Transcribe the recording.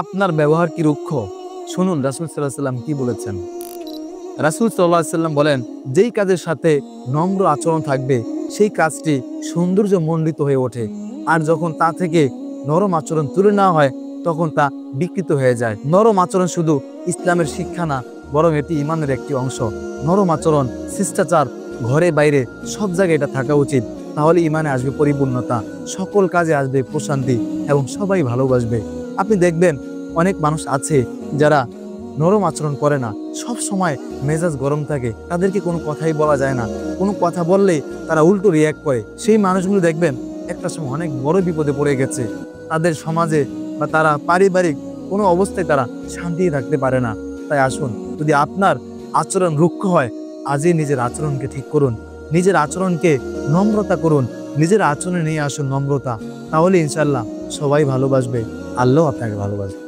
আপনার ব্যবহার কি রুক্ষ? শুনুন রাসূল সাল্লাল্লাহু আলাইহি সাল্লাম কি বলেছেন। রাসূল সাল্লাল্লাহু আলাইহি সাল্লাম বলেন, যেই কাজের সাথে নম্র আচরণ থাকবে সেই কাজটি সৌন্দর্যমণ্ডিত হয়ে ওঠে, আর যখন তা থেকে নরম আচরণ তুলে নেওয়া হয় তখন তা বিকৃত হয়ে যায়। নরম আচরণ শুধু ইসলামের শিক্ষা না, বরং এটি ঈমানের একটি অংশ। নরম আচরণ, শিষ্টাচার ঘরে বাইরে সব জায়গায় এটা থাকা উচিত। তাহলে ঈমানে আসবে পরিপূর্ণতা, সকল কাজে আসবে প্রশান্তি এবং সবাই ভালোবাসবে। আপনি দেখবেন অনেক মানুষ আছে যারা নরম আচরণ করে না, সব সময় মেজাজ গরম থাকে, তাদেরকে কোনো কথাই বলা যায় না, কোনো কথা বললেই তারা উল্টো রিয়্যাক্ট করে। সেই মানুষগুলো দেখবেন একটা সময় অনেক বড় বিপদে পড়ে গেছে। তাদের সমাজে বা তারা পারিবারিক কোনো অবস্থায় তারা শান্তি থাকতে পারে না। তাই আসুন, যদি আপনার আচরণ রুক্ষ হয়, আজই নিজের আচরণকে ঠিক করুন, নিজের আচরণকে নম্রতা করুন, নিজের আচরণে নিয়ে আসুন নম্রতা। তাহলে ইনশাল্লাহ সবাই ভালোবাসবে, আল্লাহ আপনাকে ভালোবাসবে।